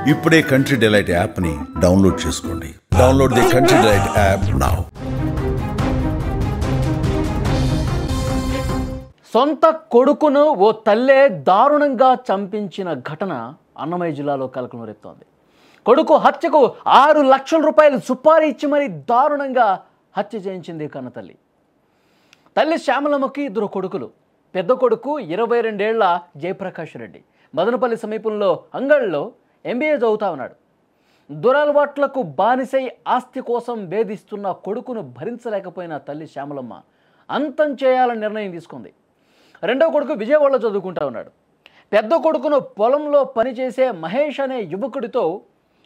ఇప్పుడే country delight యాప్ని download చేసుకోండి. Download the country delight app now. సొంత కొడుకును ఓ తల్లే దారుణంగా చంపించిన ఘటన అన్నమయ్య జిల్లాలో కలకలం రేపుతోంది. కొడుకు హత్యకు 6 లక్షల రూపాయలు సుపారీ ఇచ్చి మరీ దారుణంగా హత్య చేయించింది కన్నతల్లి. తల్లి శ్యామలమ్మకి 2 కొడుకులు. పెద్ద కొడుకు 22 ఏళ్ల జయప్రకాష్ రెడ్డి మదనపల్లి సమీపంలో అంగళ్ళలో MBA చదువుతా ఉన్నాడు. దురలవాట్లకు బానిసై ఆస్తి కోసం వేధిస్తున్న కొడుకును భరించలేకపోయిన తల్లి శ్యామలమ్మ అంతం చేయాలని నిర్ణయం తీసుకుంది. రెండో కొడుకు విజయవాడలో చదువుకుంటా ఉన్నాడు. పెద్ద కొడుకును పొలంలో పనిచేసే మహేష్ అనే యువకుడితో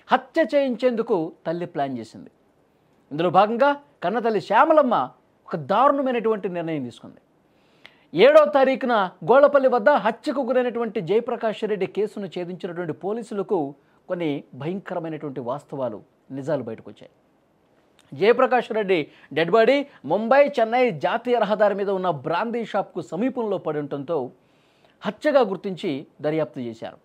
హత్య చేయించేందుకు తల్లి ప్లాన్ చేసింది. ఇందులో భాగంగా కన్నతల్లి శ్యామలమ్మ ఒక దారుణమైనటువంటి నిర్ణయం తీసుకుంది. 7వ తారీఖున గోళ్లపల్లి వద్ద హత్యకు గురైనటువంటి జయప్రకాష్ రెడ్డి కేసును ఛేదించినటువంటి పోలీసులకు కొన్ని భయంకరమైనటువంటి వాస్తవాలు, నిజాలు బయటకు వచ్చాయి. జయప్రకాష్ రెడ్డి డెడ్ బాడీ ముంబై చెన్నై జాతీయ రహదారి మీద ఉన్న బ్రాందీ షాప్కు సమీపంలో పడి ఉండటంతో హత్యగా గుర్తించి దర్యాప్తు చేశారు.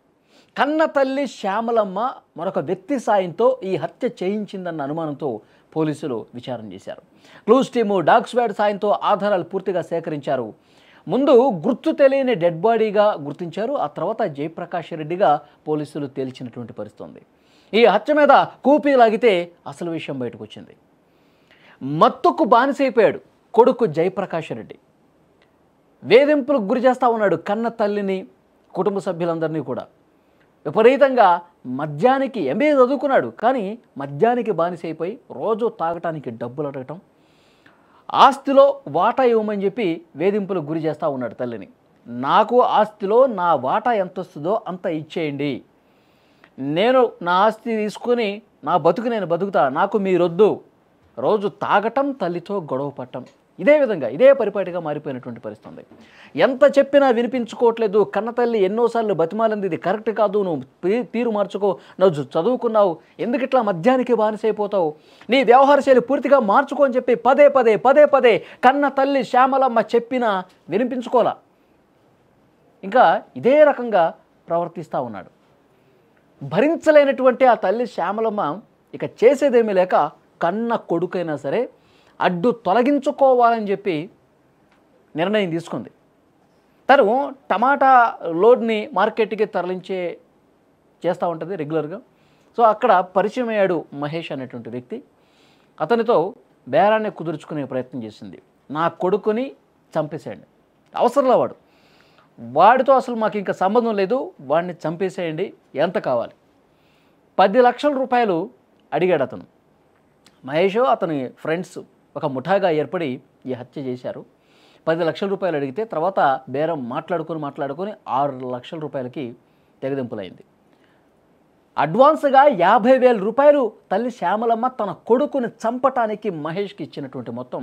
కన్న తల్లి శ్యామలమ్మ మరొక వ్యక్తి సాయంతో ఈ హత్య చేయించిందన్న అనుమానంతో పోలీసులు విచారణ చేశారు. క్లూస్ టీము డాగ్ స్క్వాడ్ సాయంతో ఆధారాలు పూర్తిగా సేకరించారు. ముందు గుర్తు తెలియని డెడ్ బాడీగా గుర్తించారు. ఆ తర్వాత జయప్రకాష్ రెడ్డిగా పోలీసులు తేల్చినటువంటి పరిస్థితి ఉంది. ఈ హత్య మీద కూపీ లాగితే అసలు విషయం బయటకు వచ్చింది. మత్తుకు బానిసైపోయాడు కొడుకు జయప్రకాష్ రెడ్డి. వేధింపులకు గురి చేస్తూ ఉన్నాడు కన్న తల్లిని, కుటుంబ సభ్యులందరినీ కూడా. విపరీతంగా మద్యానికి MBA చదువుకున్నాడు, కానీ మద్యానికి బానిసైపోయి రోజు తాగటానికి డబ్బులు అడగటం, ఆస్తిలో వాటా ఇవ్వమని చెప్పి వేధింపులకు గురి చేస్తూ ఉన్నాడు తల్లిని. నాకు ఆస్తిలో నా వాటా ఎంత వస్తుందో అంత ఇచ్చేయండి, నేను నా ఆస్తి తీసుకొని నా బతుకు నేను బతుకుతా, నాకు మీరొద్దు. రోజు తాగటం, తల్లితో గొడవ పట్టడం, ఇదే పరిపాటిగా మారిపోయినటువంటి పరిస్థితి. ఎంత చెప్పినా వినిపించుకోవట్లేదు. కన్నతల్లి ఎన్నోసార్లు బతిమాలింది, ఇది కరెక్ట్ కాదు, నువ్వు తీరు మార్చుకో, నువ్వు చదువుకున్నావు, ఎందుకు ఇట్లా మద్యానికి బానిసైపోతావు, నీ వ్యవహార శైలి పూర్తిగా మార్చుకో అని చెప్పి పదే పదే కన్న తల్లి శ్యామలమ్మ చెప్పినా వినిపించుకోలా. ఇంకా ఇదే రకంగా ప్రవర్తిస్తూ ఉన్నాడు. భరించలేనటువంటి ఆ తల్లి శ్యామలమ్మ ఇక చేసేదేమీ లేక కన్న కొడుకైనా సరే అడ్డు తొలగించుకోవాలని చెప్పి నిర్ణయం తీసుకుంది. తను టమాటా లోడ్ని మార్కెట్కి చేస్తూ ఉంటుంది రెగ్యులర్గా. సో అక్కడ పరిచయం అయ్యాడు మహేష్ అనేటువంటి వ్యక్తి. అతనితో బేరాన్ని కుదుర్చుకునే ప్రయత్నం చేసింది. నా కొడుకుని చంపేసేయండి, అవసరంలో వాడితో అసలు మాకు ఇంకా సంబంధం లేదు, వాడిని చంపేసేయండి, ఎంత కావాలి. 10 లక్షల రూపాయలు అడిగాడు అతను. మహేష్ అతని ఫ్రెండ్స్ ఒక ముఠాగా ఏర్పడి ఈ హత్య చేశారు. 10 లక్షల రూపాయలు అడిగితే తర్వాత బేరం మాట్లాడుకొని 6 లక్షల రూపాయలకి తెగదింపులైంది. అడ్వాన్స్గా 50,000 రూపాయలు తల్లి శ్యామలమ్మ తన కొడుకుని చంపటానికి మహేష్కి ఇచ్చినటువంటి మొత్తం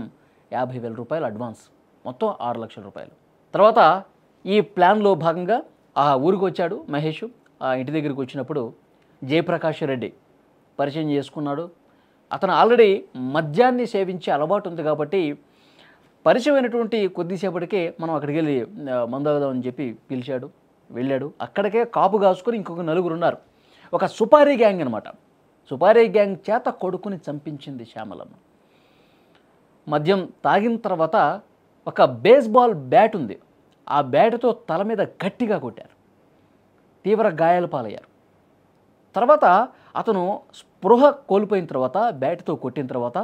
50,000 రూపాయలు అడ్వాన్స్, మొత్తం 6 లక్షల రూపాయలు. తర్వాత ఈ ప్లాన్లో భాగంగా ఆ ఊరికి వచ్చాడు మహేష్. ఆ ఇంటి దగ్గరికి వచ్చినప్పుడు జయప్రకాష్ రెడ్డి పరిచయం చేసుకున్నాడు. అతను ఆల్రెడీ మద్యాన్ని సేవించే అలవాటు ఉంది కాబట్టి పరిచయమైనటువంటి కొద్దిసేపటికే మనం అక్కడికి వెళ్ళి మందాగుదామని చెప్పి పిలిచాడు. వెళ్ళాడు. అక్కడికే కాపు కాసుకొని ఇంకొక 4 ఉన్నారు. ఒక సుపారీ గ్యాంగ్ అనమాట. సుపారీ గ్యాంగ్ చేత కొడుకుని చంపించింది శ్యామలమ్మ. మద్యం తాగిన తర్వాత ఒక బేస్బాల్ బ్యాట్ ఉంది, ఆ బ్యాట్తో తల మీద గట్టిగా కొట్టారు. తీవ్ర గాయాలు పాలయ్యారు. తర్వాత అతను స్పృహ కోల్పోయిన తర్వాత బ్యాట్తో కొట్టిన తర్వాత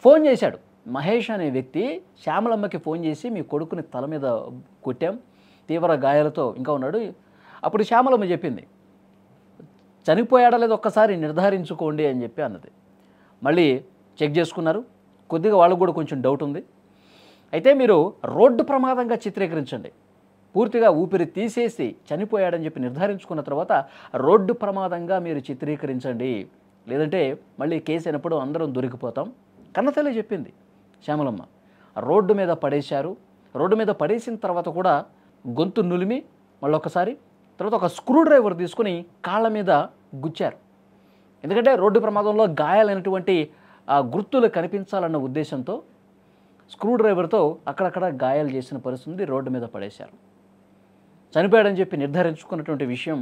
ఫోన్ చేశాడు. మహేష్ అనే వ్యక్తి శ్యామలమ్మకి ఫోన్ చేసి మీ కొడుకుని తల మీద కొట్టాం, తీవ్ర గాయాలతో ఇంకా ఉన్నాడు. అప్పుడు శ్యామలమ్మ చెప్పింది, చనిపోయాడా లేదో ఒక్కసారి నిర్ధారించుకోండి అని చెప్పి అన్నది. మళ్ళీ చెక్ చేసుకున్నారు. కొద్దిగా వాళ్ళకు కూడా కొంచెం డౌట్ ఉంది. అయితే మీరు రోడ్డు ప్రమాదంగా చిత్రీకరించండి, పూర్తిగా ఊపిరి తీసేసి చనిపోయాడని చెప్పి నిర్ధారించుకున్న తర్వాత రోడ్డు ప్రమాదంగా మీరు చిత్రీకరించండి, లేదంటే మళ్ళీ కేసు అయినప్పుడు అందరం దొరికిపోతాం కన్నతల్లి చెప్పింది శ్యామలమ్మ. రోడ్డు మీద పడేశారు. రోడ్డు మీద పడేసిన తర్వాత కూడా గొంతు నులిమి మళ్ళొకసారి, తర్వాత ఒక స్క్రూ డ్రైవర్ తీసుకుని కాళ్ళ మీద గుచ్చారు. ఎందుకంటే రోడ్డు ప్రమాదంలో గాయాలైనటువంటి ఆ గుర్తులు కనిపించాలన్న ఉద్దేశంతో స్క్రూ డ్రైవర్తో అక్కడక్కడ గాయాలు చేసిన పరిస్థితి, రోడ్డు మీద పడేశారు. చనిపోయాడని చెప్పి నిర్ధారించుకున్నటువంటి విషయం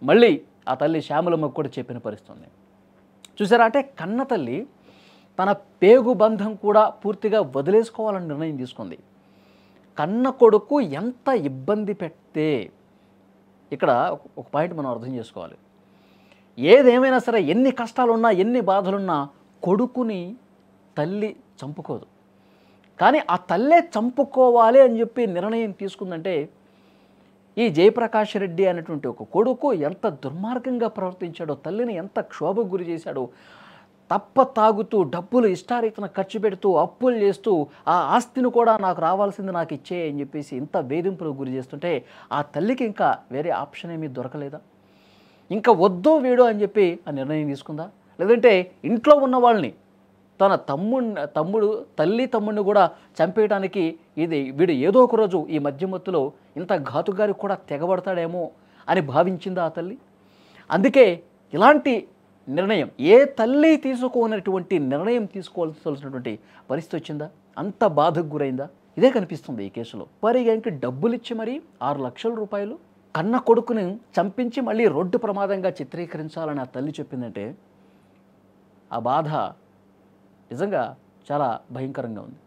మళ్ళీ ఆ తల్లి శ్యామలమ్మకు కూడా చెప్పిన పరిస్థితుంది. చూసారా, అంటే కన్న తల్లి తన పేగు బంధం కూడా పూర్తిగా వదిలేసుకోవాలని నిర్ణయం తీసుకుంది. కన్న కొడుకు ఎంత ఇబ్బంది పెడితే, ఇక్కడ ఒక పాయింట్ మనం అర్థం చేసుకోవాలి. ఏదేమైనా సరే, ఎన్ని కష్టాలున్నా ఎన్ని బాధలున్నా కొడుకుని తల్లి చంపుకోదు. కానీ ఆ తల్లే చంపుకోవాలి అని చెప్పి నిర్ణయం తీసుకుందంటే ఈ జయప్రకాష్ రెడ్డి అనేటువంటి ఒక కొడుకు ఎంత దుర్మార్గంగా ప్రవర్తించాడో, తల్లిని ఎంత క్షోభకు గురి చేశాడో, తాగుతూ డబ్బులు ఇష్టారీతన ఖర్చు పెడుతూ అప్పులు చేస్తూ ఆ ఆస్తిని కూడా నాకు రావాల్సింది నాకు ఇచ్చే అని చెప్పేసి ఇంత వేధింపులకు గురి చేస్తుంటే ఆ తల్లికి ఇంకా వేరే ఆప్షన్ ఏమీ దొరకలేదా? ఇంకా వద్దు వీడు అని చెప్పి ఆ నిర్ణయం తీసుకుందా? లేదంటే ఇంట్లో ఉన్న వాళ్ళని, తన తమ్ముడు తమ్ముడిని కూడా చంపేయడానికి వీడు ఏదో ఒక రోజు ఈ మధ్యమత్తులో ఇంత ఘాతుగారికి కూడా తెగబడతాడేమో అని భావించిందా ఆ తల్లి? అందుకే ఇలాంటి నిర్ణయం ఏ తల్లి తీసుకోనటువంటి నిర్ణయం తీసుకోవాల్సినటువంటి పరిస్థితి వచ్చిందా? అంత బాధకు గురైందా? ఇదే కనిపిస్తుంది ఈ కేసులో. పరిగానికి డబ్బులు ఇచ్చి మరీ 6 లక్షల రూపాయలు కన్న కొడుకుని చంపించి మళ్ళీ రోడ్డు ప్రమాదంగా చిత్రీకరించాలని ఆ తల్లి చెప్పిందంటే ఆ బాధ నిజంగా చాలా భయంకరంగా ఉంది.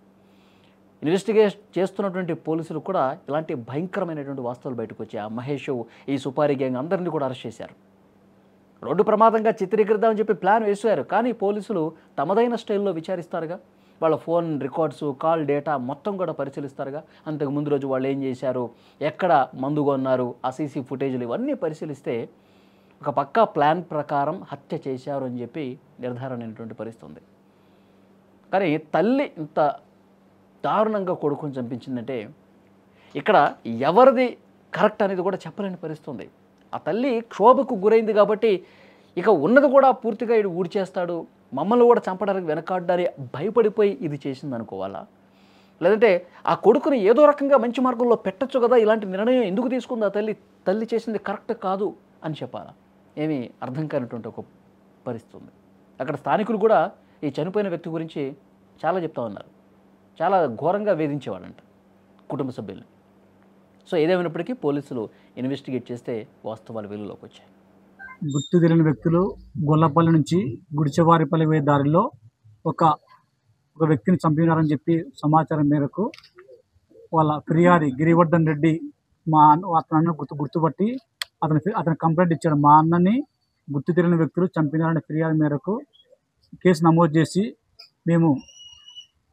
ఇన్వెస్టిగేట్ చేస్తున్నటువంటి పోలీసులు కూడా ఇలాంటి భయంకరమైనటువంటి వాస్తవాలు బయటకు వచ్చాయి. ఆ మహేష్, ఈ సుపారీ గ్యాంగ్ అందరినీ కూడా అరెస్ట్ చేశారు. రోడ్డు ప్రమాదంగా చిత్రీకరిద్దామని చెప్పి ప్లాన్ వేశారు. కానీ పోలీసులు తమదైన స్టైల్లో విచారిస్తారుగా. వాళ్ళ ఫోన్ రికార్డ్స్, కాల్ డేటా మొత్తం కూడా పరిశీలిస్తారుగా. అంతకు ముందు రోజు వాళ్ళు ఏం చేశారు, ఎక్కడ మందు కొన్నారు, ఆ సీసీ ఫుటేజ్లు ఇవన్నీ పరిశీలిస్తే ఒక పక్కా ప్లాన్ ప్రకారం హత్య చేశారు అని చెప్పి నిర్ధారణ అయినటువంటి పరిస్థితి ఉంది. కానీ తల్లి ఇంత దారుణంగా కొడుకుని చంపించిందంటే ఇక్కడ ఎవరిది కరెక్ట్ అనేది కూడా చెప్పలేని పరిస్థితి ఉంది. ఆ తల్లి క్షోభకు గురైంది కాబట్టి ఇక ఉన్నది కూడా పూర్తిగా ఇది ఊడ్చేస్తాడు, మమ్మల్ని కూడా చంపడానికి వెనకాడ్డాని భయపడిపోయి ఇది చేసింది అనుకోవాలా? లేదంటే ఆ కొడుకుని ఏదో రకంగా మంచి మార్గంలో పెట్టచ్చు కదా, ఇలాంటి నిర్ణయం ఎందుకు తీసుకుంది ఆ తల్లి చేసింది కరెక్ట్ కాదు అని చెప్పాలా? ఏమీ అర్థం కానటువంటి ఒక పరిస్థితి ఉంది. అక్కడ స్థానికులు కూడా ఈ చనిపోయిన వ్యక్తి గురించి చాలా చెప్తా ఉన్నారు. చాలా ఘోరంగా వేధించేవాళ్ళంట కుటుంబ సభ్యుల్ని. సో ఏదేమైనప్పటికీ పోలీసులు ఇన్వెస్టిగేట్ చేస్తే వాస్తవాలు వెలుగులోకి వచ్చాయి. గుర్తు తెలియని వ్యక్తులు గొల్లపల్లి నుంచి గుడిచెవారిపల్లి పోయే దారిలో ఒక వ్యక్తిని చంపినారని చెప్పి సమాచారం మేరకు వాళ్ళ ఫిర్యాది గిరివర్ధన్ రెడ్డి అతను గుర్తుపట్టి అతను కంప్లైంట్ ఇచ్చాడు. మా అన్నని గుర్తు తెలియని వ్యక్తులు చంపినారనే ఫిర్యాదు మేరకు కేసు నమోదు చేసి మేము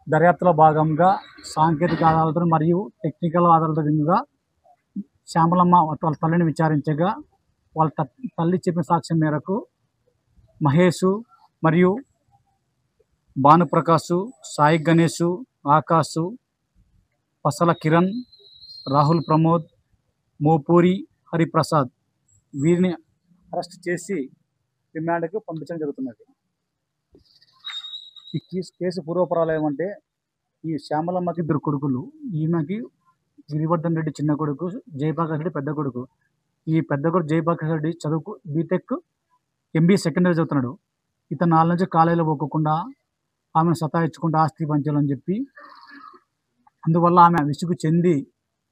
దర్యాప్తులో భాగంగా సాంకేతిక ఆధారాలతో మరియు టెక్నికల్ ఆధారాలతో విధంగా శ్యామలమ్మ వాళ్ళ తల్లిని విచారించగా వాళ్ళ తల్లి చెప్పిన సాక్ష్యం మేరకు మహేష్ మరియు భానుప్రకాష్, సాయి గణేష్, ఆకాష్, పసల కిరణ్, రాహుల్ ప్రమోద్, మోపూరి హరిప్రసాద్ వీరిని అరెస్ట్ చేసి రిమాండ్కు పంపించడం జరుగుతున్నది. ఈ కేసు పూర్వపరాలు ఏమంటే ఈ శ్యామలమ్మకి 2 కొడుకులు, ఈమెకి గిరివర్ధన్ రెడ్డి చిన్న కొడుకు, జయప్రకాష్ రెడ్డి పెద్ద కొడుకు. ఈ పెద్ద కొడుకు జయప్రకాష్ రెడ్డి చదువుకు బీటెక్ MBA సెకండ్ ఇయర్ చదువుతున్నాడు. ఇతను 4 నుంచి కాలేజీలో పోకుండా ఆమెను సతాయించుకుంటూ ఆస్తి పంచాలని చెప్పి, అందువల్ల ఆమె విసుగు చెంది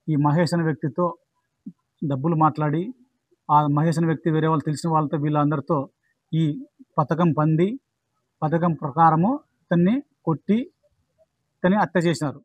ఈ మహేష్ అనే వ్యక్తితో డబ్బులు మాట్లాడి ఆ మహేష్ అనే వ్యక్తి వేరే వాళ్ళు తెలిసిన వాళ్ళతో వీళ్ళందరితో ఈ పథకం ప్రకారము ఇతన్ని కొట్టి ఇతన్ని హత్య చేసినారు.